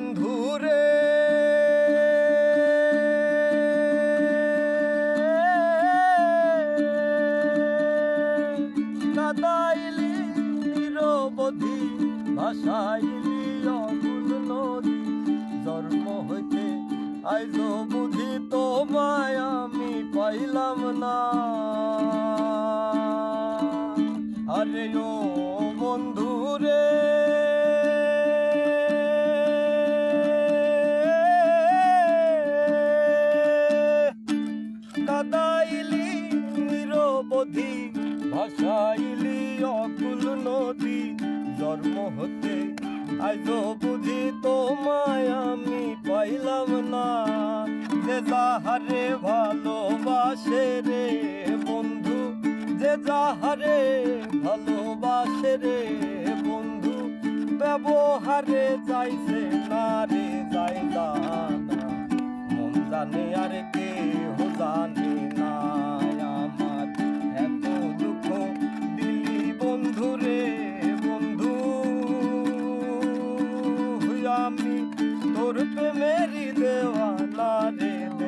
বন্ধুরে কাদাইলি নিরবধি ভাসাইলি অকুল নদী জন্ম হইতে আইজ বুঝি তোমায় আমি পাইলাম না। আরে ও বন্ধুরে কাদাইলি নিরবধি ভাসাইলি অকুল নদী জন্ম হতে আইজ বুঝি তোমায় আমি পাইলাম না। যে যাহারে ভালোবাসে রে বন্ধু, যে যাহারে ভালোবাসে রে বন্ধু, ব্যবহারে যাইছে না রে যাই জানা, মন জানে আর কেহ জানে না। আমার এত দুঃখ দিলি বন্ধু রে বন্ধু, আমি তোর প্রেমেরই দেওয়ানা রে।